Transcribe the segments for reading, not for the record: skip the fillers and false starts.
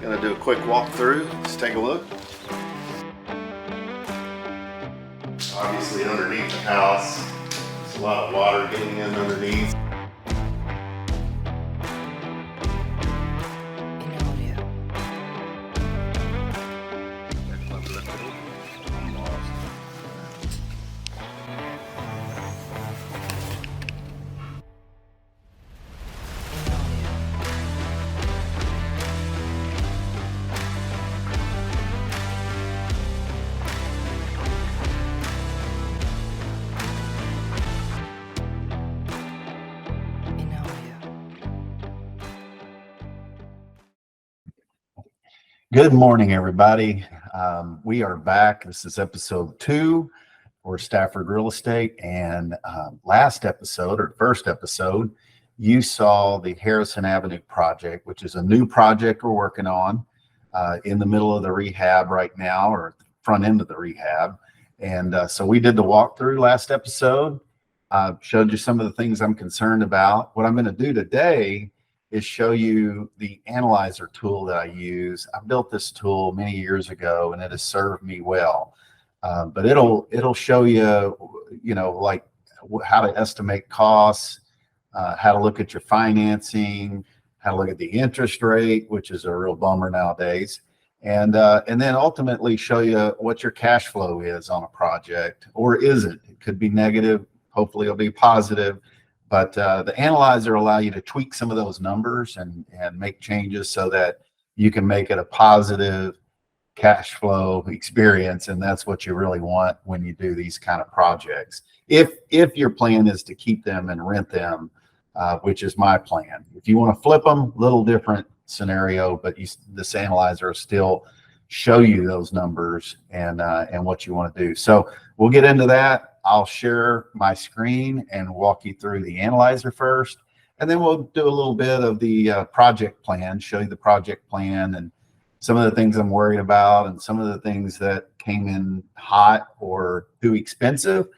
Gonna do a quick walkthrough. Let's take a look. Obviously underneath the house, there's a lot of water getting in underneath. Good morning, everybody. We are back. This is episode 2 for Stafford Real Estate. And last episode, or first episode, you saw the Harrison Avenue project, which is a new project we're working on in the middle of the rehab right now, or front end of the rehab. And so we did the walkthrough last episode. Showed you some of the things I'm concerned about. What I'm going to do today is show you the analyzer tool that I use. I built this tool many years ago and it has served me well. But it'll show you, like how to estimate costs, how to look at your financing, how to look at the interest rate, which is a real bummer nowadays. And then ultimately show you what your cash flow is on a project, or isn't. It could be negative. Hopefully it'll be positive. But the analyzer will allow you to tweak some of those numbers and make changes so that you can make it a positive cash flow experience. And that's what you really want when you do these kind of projects. If your plan is to keep them and rent them, which is my plan. If you want to flip them, little different scenario, but this analyzer will still show you those numbers and what you want to do. So we'll get into that. I'll share my screen and walk you through the analyzer first, and then we'll do a little bit of the project plan, show you the project plan and some of the things I'm worried about and some of the things that came in hot or too expensive,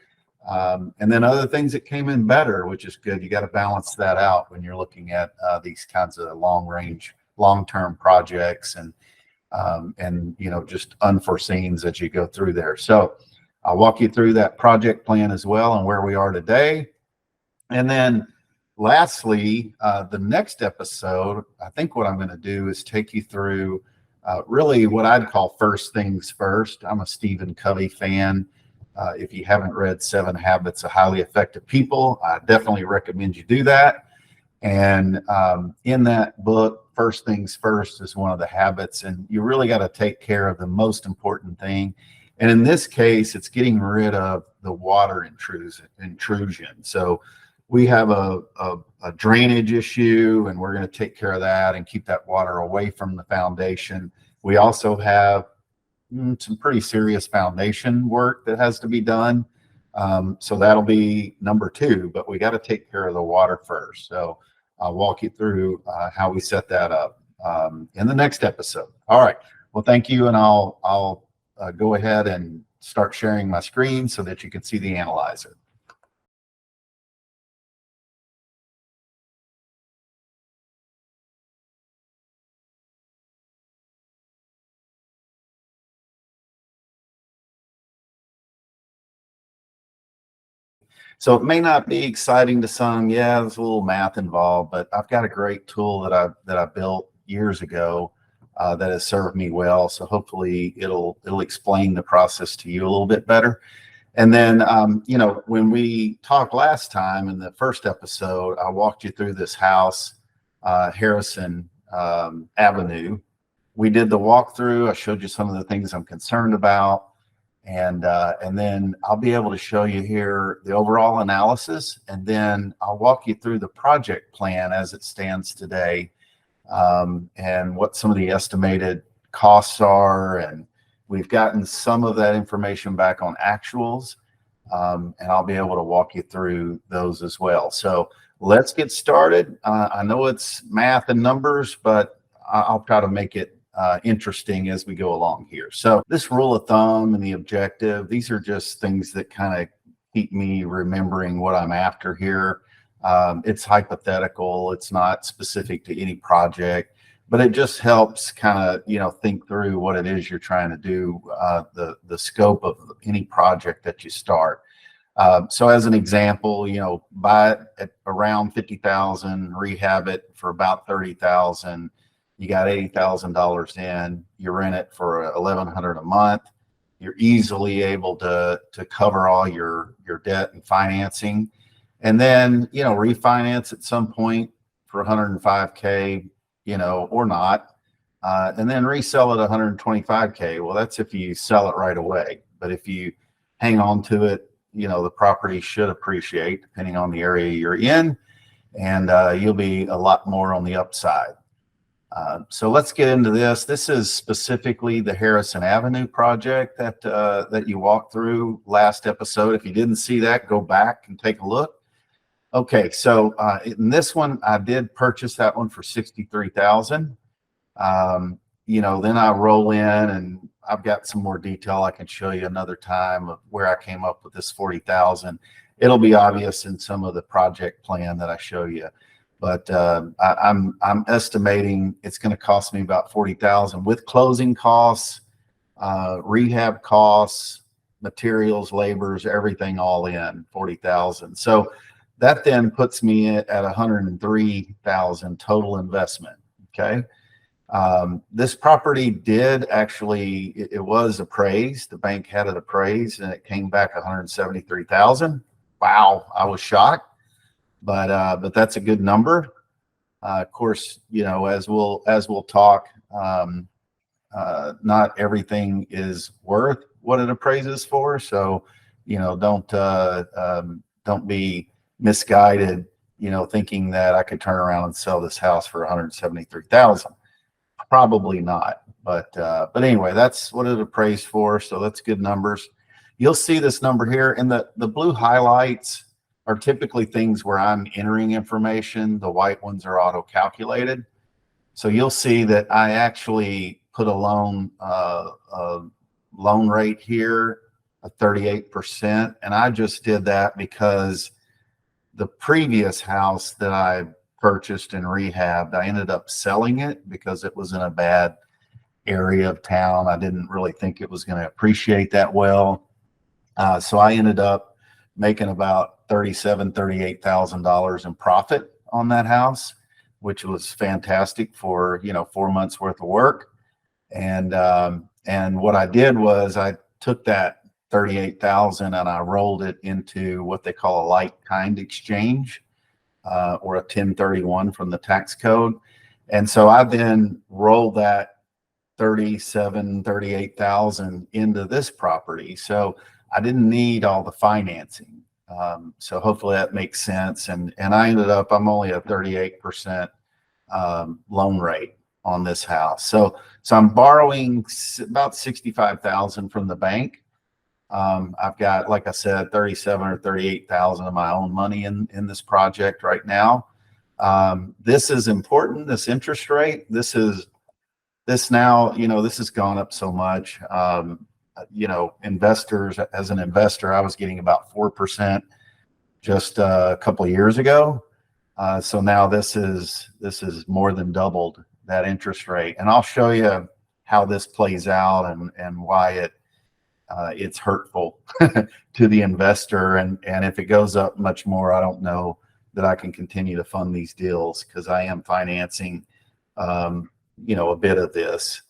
and then other things that came in better, which is good. You got to balance that out when you're looking at these kinds of long-term projects and just unforeseens as you go through there. So I'll walk you through that project plan as well and where we are today. And then lastly, the next episode, I think what I'm going to do is take you through really what I'd call first things first. I'm a Stephen Covey fan. If you haven't read 7 Habits of Highly Effective People, I definitely recommend you do that. And in that book, first things first is one of the habits, and you really got to take care of the most important thing. And in this case, it's getting rid of the water intrusion. So we have a drainage issue, and we're going to take care of that and keep that water away from the foundation. We also have some pretty serious foundation work that has to be done. So that'll be number 2, but we got to take care of the water first. So I'll walk you through how we set that up in the next episode. All right. Well, thank you. And I'll go ahead and start sharing my screen so that you can see the analyzer. So it may not be exciting to some. Yeah, there's a little math involved, but I've got a great tool that I built years ago that has served me well. So hopefully it'll explain the process to you a little bit better. And then, when we talked last time in the first episode, I walked you through this house, Harrison Avenue. We did the walkthrough. I showed you some of the things I'm concerned about. And then I'll be able to show you here the overall analysis, and then I'll walk you through the project plan as it stands today, and what some of the estimated costs are. And we've gotten some of that information back on actuals, and I'll be able to walk you through those as well. So let's get started. I know it's math and numbers, but I'll try to make it interesting as we go along here. So this rule of thumb and the objective, these are just things that kind of keep me remembering what I'm after here. It's hypothetical. It's not specific to any project, but it just helps kind of, think through what it is you're trying to do, the scope of any project that you start. So as an example, buy it at around 50,000, rehab it for about 30,000. You got $80,000 in, you rent it for 1,100 a month. You're easily able to cover all your debt and financing, and then, refinance at some point for 105K, or not, and then resell it 125K. Well, that's if you sell it right away. But if you hang on to it, the property should appreciate depending on the area you're in, and you'll be a lot more on the upside. So let's get into this. This is specifically the Harrison Avenue project that you walked through last episode. If you didn't see that, go back and take a look. Okay, so in this one, I did purchase that one for $63,000. Then I roll in, and I've got some more detail I can show you another time of where I came up with this 40,000. It'll be obvious in some of the project plan that I show you, but I'm estimating it's going to cost me about 40,000 with closing costs, rehab costs, materials, labors, everything all in, 40,000. So that then puts me at 103,000 total investment. Okay. This property did actually, it was appraised. The bank had it appraised, and it came back 173,000. Wow, I was shocked, but that's a good number. Of course, as we'll talk, not everything is worth what it appraises for. So, don't be misguided, thinking that I could turn around and sell this house for 173,000. Probably not, but anyway, that's what it appraised for. So that's good numbers. You'll see this number here, and the blue highlights are typically things where I'm entering information. The white ones are auto calculated. So you'll see that I actually put a loan rate here of 38%, and I just did that because the previous house that I purchased and rehabbed, I ended up selling it because it was in a bad area of town. I didn't really think it was going to appreciate that well. So I ended up making about $38,000 in profit on that house, which was fantastic for, 4 months worth of work. And what I did was I took that 38,000 and I rolled it into what they call a like kind exchange, or a 1031 from the tax code. And so I then rolled that 38,000 into this property. So I didn't need all the financing. So hopefully that makes sense. And I ended up, I'm only a 38% loan rate on this house. So I'm borrowing about 65,000 from the bank. I've got, like I said, 37 or 38,000 of my own money in this project right now. This is important. This interest rate, this now, this has gone up so much. Investors, as an investor, I was getting about 4% just a couple of years ago. So now this is more than doubled that interest rate. And I'll show you how this plays out and why it's hurtful to the investor. And if it goes up much more, I don't know that I can continue to fund these deals because I am financing, a bit of this.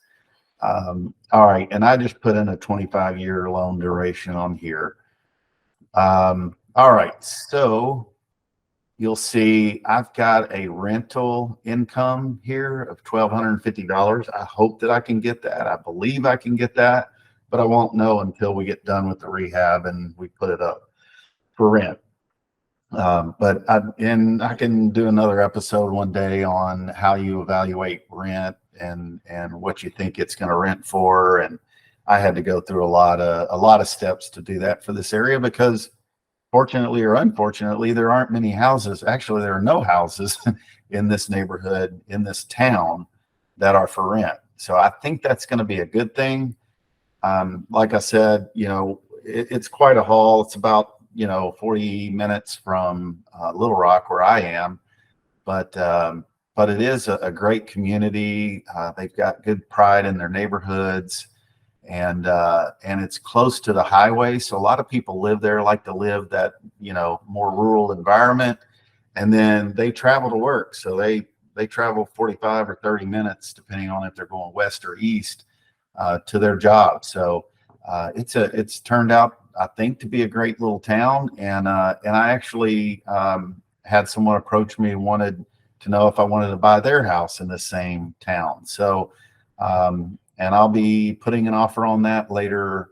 All right. And I just put in a 25-year loan duration on here. All right. So you'll see I've got a rental income here of $1,250. I hope that I can get that. I believe I can get that, but I won't know until we get done with the rehab and we put it up for rent. But I can do another episode one day on how you evaluate rent and what you think it's going to rent for. And I had to go through a lot of steps to do that for this area because, fortunately or unfortunately, there aren't many houses. Actually, there are no houses in this neighborhood, in this town, that are for rent. So I think that's going to be a good thing. Like I said, it's quite a haul. It's about 40 minutes from Little Rock, where I am. But but it is a great community. They've got good pride in their neighborhoods, and it's close to the highway. So a lot of people live there, like to live that, more rural environment, and then they travel to work. So they travel 45 or 30 minutes, depending on if they're going west or east, to their job. So it's turned out, I think, to be a great little town. And I actually had someone approach me and wanted to know if I wanted to buy their house in the same town. So and I'll be putting an offer on that later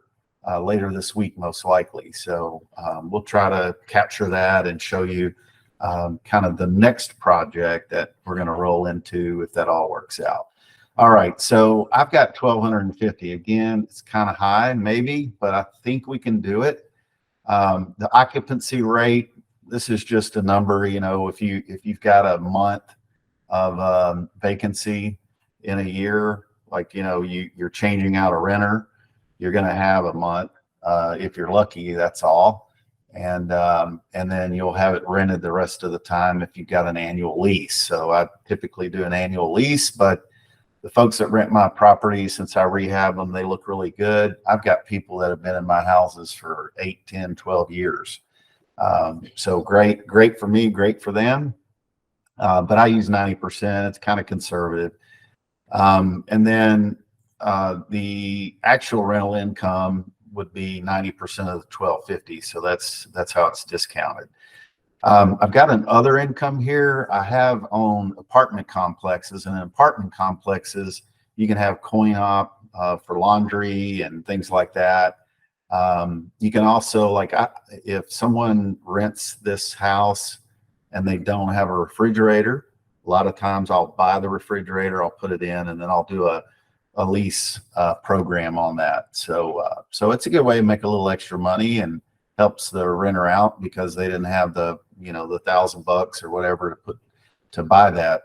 this week, most likely. So we'll try to capture that and show you kind of the next project that we're going to roll into if that all works out. All right, so I've got 1,250. Again, it's kind of high, maybe, but I think we can do it. The occupancy rate, this is just a number. If you've got a month of vacancy in a year, like you're changing out a renter, you're going to have a month. If you're lucky, that's all. And then you'll have it rented the rest of the time if you've got an annual lease. So I typically do an annual lease, but the folks that rent my property, since I rehab them, they look really good. I've got people that have been in my houses for 8, 10, 12 years. So great for me, great for them. But I use 90%. It's kind of conservative. And then the actual rental income would be 90% of the 1,250. So that's how it's discounted. I've got an other income here. I have owned apartment complexes, and in apartment complexes, you can have coin op for laundry and things like that. You can also, if someone rents this house and they don't have a refrigerator, a lot of times I'll buy the refrigerator, I'll put it in, and then I'll do a lease program on that. So it's a good way to make a little extra money and helps the renter out because they didn't have the $1,000 or whatever to buy that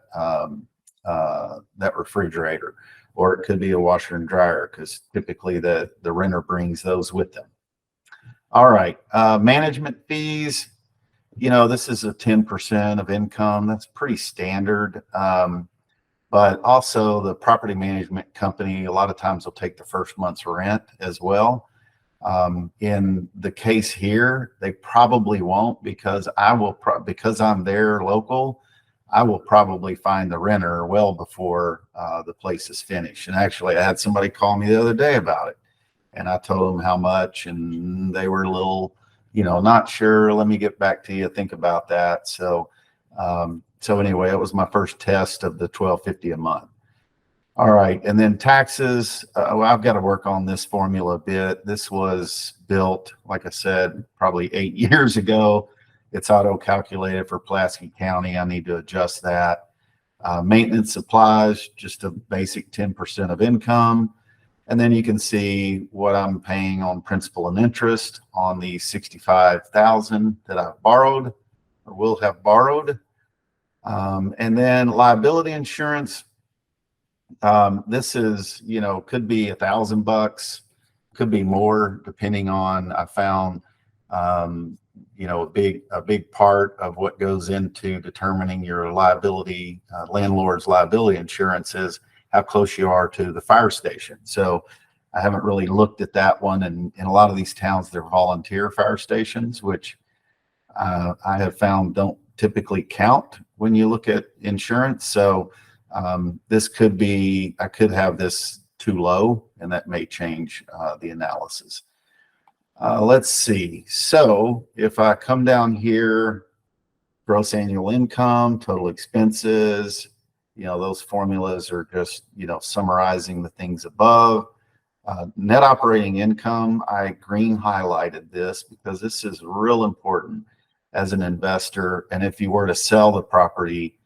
refrigerator, or it could be a washer and dryer because typically the renter brings those with them. All right, management fees. This is a 10% of income. That's pretty standard. But also the property management company, a lot of times will take the first month's rent as well. In the case here, they probably won't because because I'm there local, I will probably find the renter well before the place is finished. And actually, I had somebody call me the other day about it, and I told them how much, and they were a little, not sure. Let me get back to you. Think about that. So anyway, it was my first test of the $1,250 a month. All right, and then taxes. I've got to work on this formula a bit. This was built, like I said, probably 8 years ago. It's auto-calculated for Pulaski County. I need to adjust that. Maintenance supplies, just a basic 10% of income. And then you can see what I'm paying on principal and interest on the $65,000 that I've borrowed or will have borrowed. And then liability insurance. This is, could be $1,000, could be more, depending on, I found, a big part of what goes into determining your liability, landlord's liability insurance is how close you are to the fire station. So I haven't really looked at that one. And in a lot of these towns, they're volunteer fire stations, which I have found don't typically count when you look at insurance. So this could be, I could have this too low, and that may change the analysis. Let's see. So if I come down here, gross annual income, total expenses, those formulas are just, summarizing the things above. Net operating income, I green highlighted this because this is real important as an investor. And if you were to sell the property,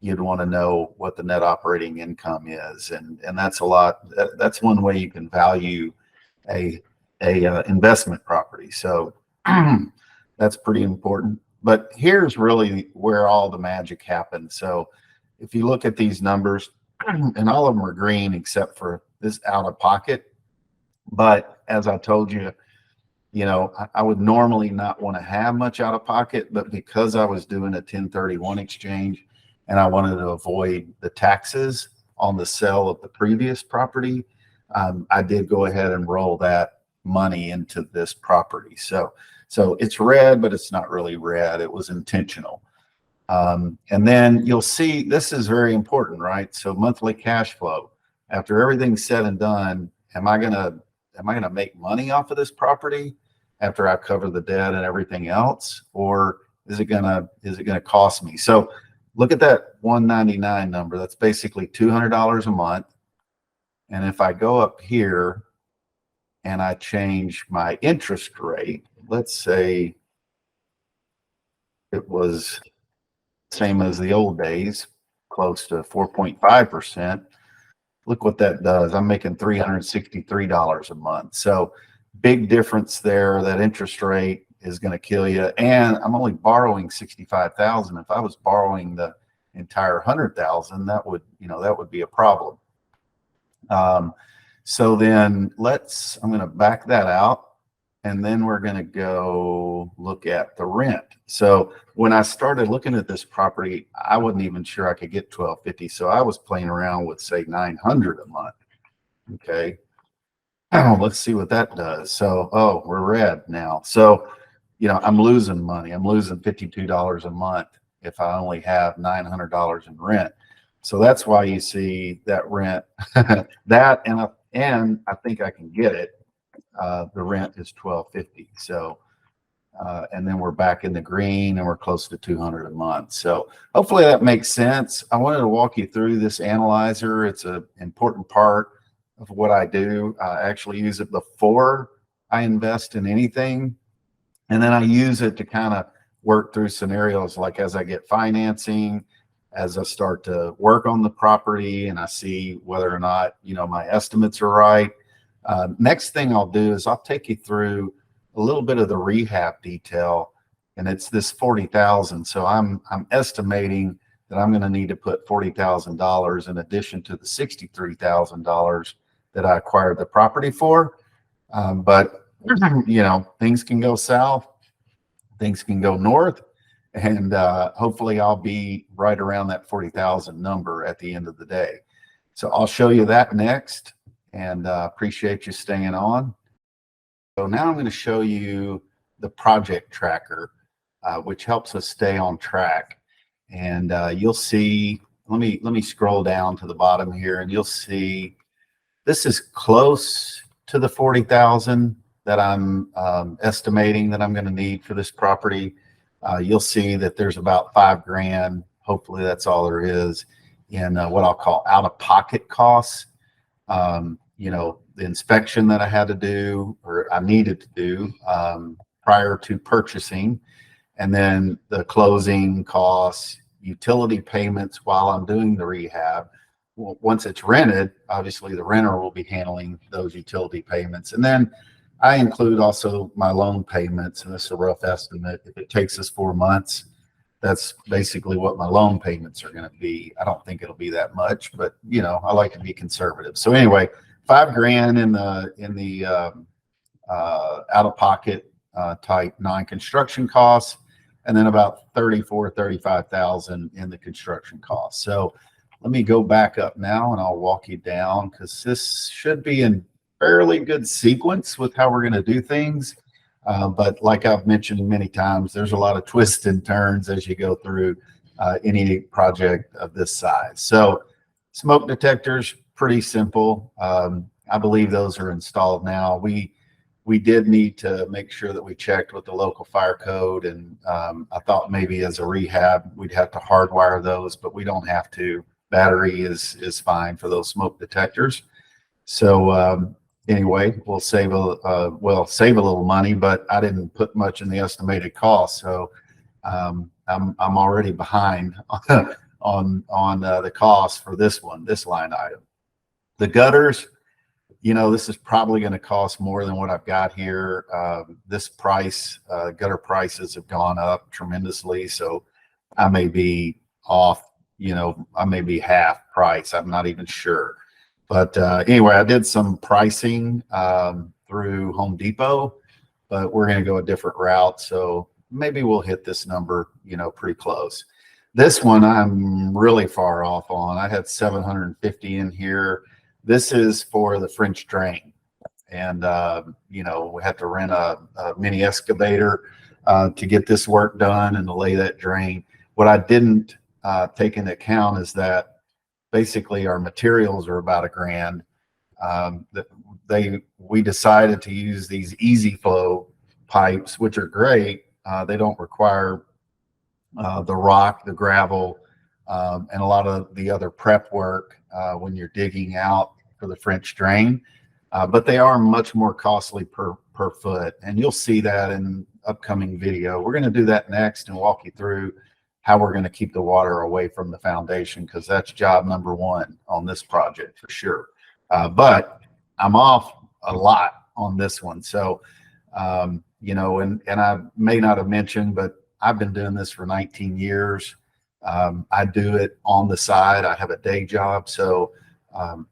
you'd want to know what the net operating income is. And that's a lot. That's one way you can value a investment property. So that's pretty important. But here's really where all the magic happens. So if you look at these numbers, and all of them are green except for this out of pocket. But as I told you, I would normally not want to have much out of pocket, but because I was doing a 1031 exchange, and I wanted to avoid the taxes on the sale of the previous property, I did go ahead and roll that money into this property. So it's red, but it's not really red. It was intentional. And then you'll see this is very important, right? So monthly cash flow. After everything's said and done, am I gonna make money off of this property after I cover the debt and everything else, or is it gonna cost me? So look at that 199 number. That's basically $200 a month. And if I go up here and I change my interest rate, let's say it was same as the old days, close to 4.5%. Look what that does. I'm making $363 a month. So big difference there. That interest rate is going to kill you. And I'm only borrowing 65,000. If I was borrowing the entire 100,000, that would be a problem. So then I'm going to back that out. And then we're going to go look at the rent. So when I started looking at this property, I wasn't even sure I could get $1,250. So I was playing around with, say, $900 a month. Okay. Let's see what that does. So, we're red now. So, I'm losing money. I'm losing $52 a month if I only have $900 in rent. So that's why you see that rent, that, and I think I can get it. The rent is $1,250. So, and then we're back in the green and we're close to $200 a month. So hopefully that makes sense. I wanted to walk you through this analyzer. It's an important part of what I do. I actually use it before I invest in anything. And then I use it to kind of work through scenarios, like as I get financing, as I start to work on the property and I see whether or not, my estimates are right. Next thing I'll do is I'll take you through a little bit of the rehab detail, and it's this 40,000. So I'm estimating that I'm going to need to put $40,000 in addition to the $63,000 that I acquired the property for. But things can go south, things can go north, and hopefully I'll be right around that 40,000 number at the end of the day. So I'll show you that next. And appreciate you staying on. So now I'm going to show you the project tracker, which helps us stay on track. And you'll see, let me scroll down to the bottom here, and you'll see this is close to the 40,000 that I'm estimating that I'm going to need for this property. You'll see that there's about $5,000. Hopefully that's all there is in what I'll call out-of-pocket costs. The inspection that I had to do, or I needed to do prior to purchasing, and then the closing costs, utility payments while I'm doing the rehab. Well, once it's rented, obviously the renter will be handling those utility payments. And then I include also my loan payments, and this is a rough estimate. If it takes us 4 months, that's basically what my loan payments are going to be. I don't think it'll be that much, but I like to be conservative. So anyway, $5,000 in the out-of-pocket type non-construction costs, and then about 35,000 in the construction costs. So let me go back up now and I'll walk you down, because this should be in fairly good sequence with how we're going to do things. But like I've mentioned many times, there's a lot of twists and turns as you go through any project of this size. So smoke detectors, pretty simple. I believe those are installed now. We did need to make sure that we checked with the local fire code, and I thought maybe as a rehab we'd have to hardwire those, but we don't have to. Battery is fine for those smoke detectors. So anyway, we'll save a little money, but I didn't put much in the estimated cost, so I'm already behind on the cost for this line item. The gutters, this is probably going to cost more than what I've got here. This price, gutter prices have gone up tremendously, so I may be off, I may be half price. I'm not even sure. But anyway, I did some pricing through Home Depot, but we're going to go a different route. So maybe we'll hit this number, pretty close. This one I'm really far off on. I had 750 in here. This is for the French drain. And, we had to rent a mini excavator to get this work done and to lay that drain. What I didn't take into account is that basically our materials are about $1,000. That we decided to use these easy flow pipes, which are great. They don't require the rock, the gravel, and a lot of the other prep work when you're digging out for the French drain. But they are much more costly per foot, and you'll see that in upcoming video. We're going to do that next and walk you through how we're going to keep the water away from the foundation, because that's job number one on this project for sure. But I'm off a lot on this one. So, and I may not have mentioned, but I've been doing this for 19 years. I do it on the side. I have a day job. So,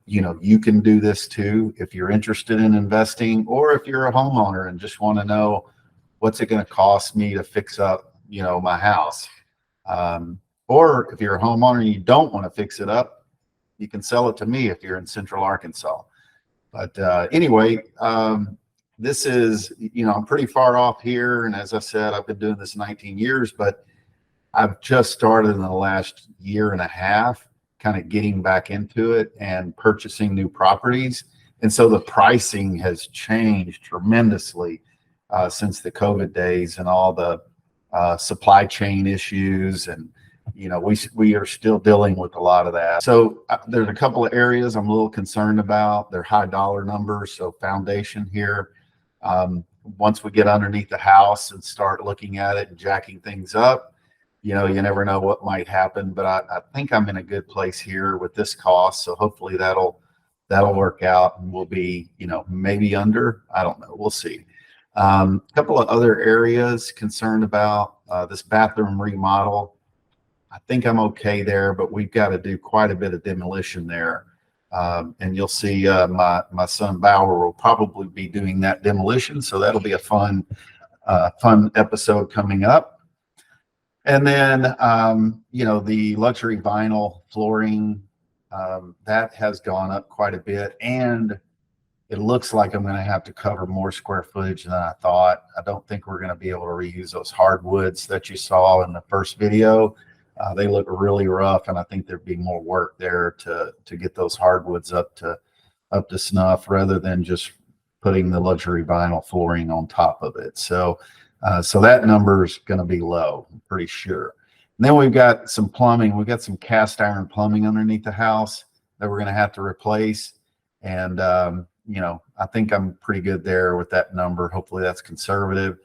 you can do this too if you're interested in investing, or if you're a homeowner and just want to know what's it going to cost me to fix up, my house. Or if you're a homeowner and you don't want to fix it up, you can sell it to me if you're in Central Arkansas. But anyway, this is, I'm pretty far off here. And as I said, I've been doing this 19 years, but I've just started in the last year and a half, kind of getting back into it and purchasing new properties. And so the pricing has changed tremendously since the COVID days and all the supply chain issues. And, we are still dealing with a lot of that. So there's a couple of areas I'm a little concerned about. They're high dollar numbers. So foundation here, once we get underneath the house and start looking at it and jacking things up, you never know what might happen, but I think I'm in a good place here with this cost. So hopefully that'll work out, and we'll be, maybe under, I don't know. We'll see. A couple of other areas concerned about this bathroom remodel. I think I'm okay there, but we've got to do quite a bit of demolition there. And you'll see my son Bauer will probably be doing that demolition. So that'll be a fun episode coming up. And then, the luxury vinyl flooring, that has gone up quite a bit. And it looks like I'm going to have to cover more square footage than I thought. I don't think we're going to be able to reuse those hardwoods that you saw in the first video. They look really rough, and I think there'd be more work there to get those hardwoods up to snuff, rather than just putting the luxury vinyl flooring on top of it. So that number is going to be low, I'm pretty sure. And then we've got some plumbing. We've got some cast iron plumbing underneath the house that we're going to have to replace. And, I think I'm pretty good there with that number. Hopefully that's conservative.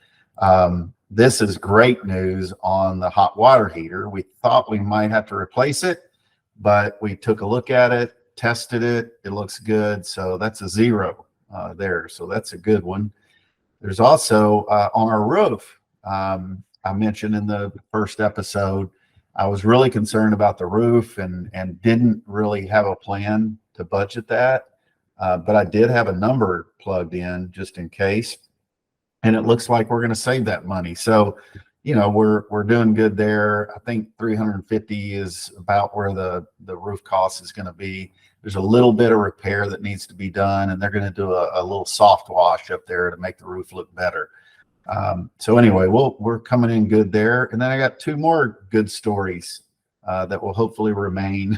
This is great news on the hot water heater. We thought we might have to replace it, but we took a look at it, tested it. It looks good. So that's a 0 there. So that's a good one. There's also on our roof, I mentioned in the first episode, I was really concerned about the roof and didn't really have a plan to budget that. But I did have a number plugged in just in case. And it looks like we're going to save that money. So, we're doing good there. I think 350 is about where the roof cost is going to be. There's a little bit of repair that needs to be done, and they're going to do a little soft wash up there to make the roof look better. So anyway, we're coming in good there. And then I got 2 more good stories that will hopefully remain.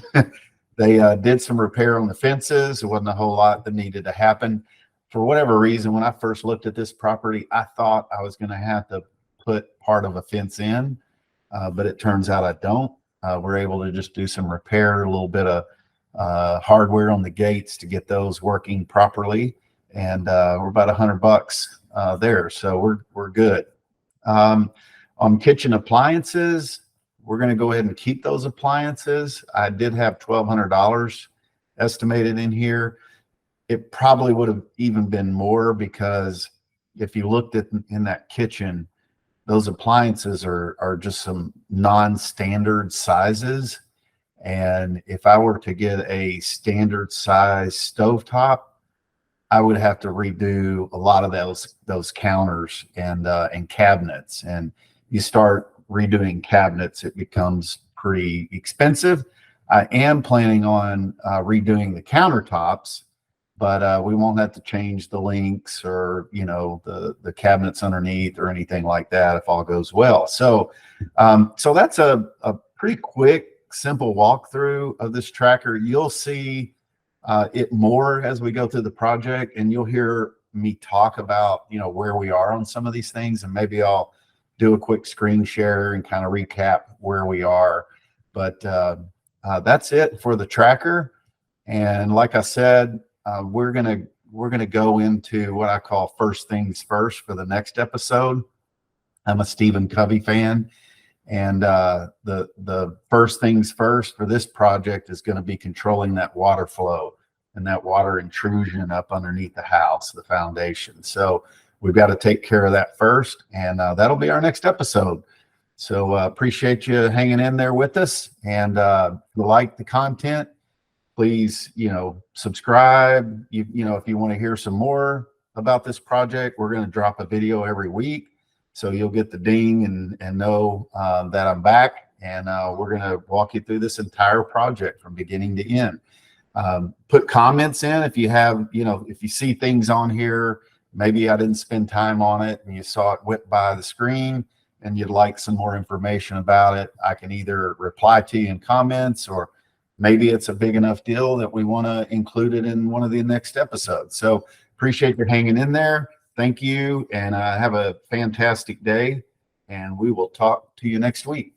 They did some repair on the fences. There wasn't a whole lot that needed to happen. For whatever reason, when I first looked at this property, I thought I was going to have to put part of a fence in, but it turns out I don't. We're able to just do some repair, a little bit of hardware on the gates to get those working properly, and we're about $100 there, so we're good. On kitchen appliances, we're going to go ahead and keep those appliances. I did have $1,200 estimated in here. It probably would have even been more, because if you looked at in that kitchen, those appliances are just some non-standard sizes. And if I were to get a standard size stovetop, I would have to redo a lot of those counters and cabinets. And you start redoing cabinets, it becomes pretty expensive. I am planning on redoing the countertops, but we won't have to change the links or the cabinets underneath or anything like that if all goes well. So so that's a pretty quick, simple walkthrough of this tracker. You'll see it more as we go through the project, and you'll hear me talk about where we are on some of these things, and maybe I'll do a quick screen share and kind of recap where we are. But that's it for the tracker. And like I said, we're gonna go into what I call first things first for the next episode. I'm a Stephen Covey fan, and the first things first for this project is going to be controlling that water flow and that water intrusion up underneath the house, the foundation. So we've got to take care of that first, and that'll be our next episode. So appreciate you hanging in there with us, and if you like the content, please subscribe. If you want to hear some more about this project, we're going to drop a video every week, so you'll get the ding and know that I'm back, and we're going to walk you through this entire project from beginning to end. Put comments in if you have, if you see things on here, maybe I didn't spend time on it and you saw it whip by the screen and you'd like some more information about it. I can either reply to you in comments, or maybe it's a big enough deal that we want to include it in one of the next episodes. So appreciate you hanging in there. Thank you, and have a fantastic day, and we will talk to you next week.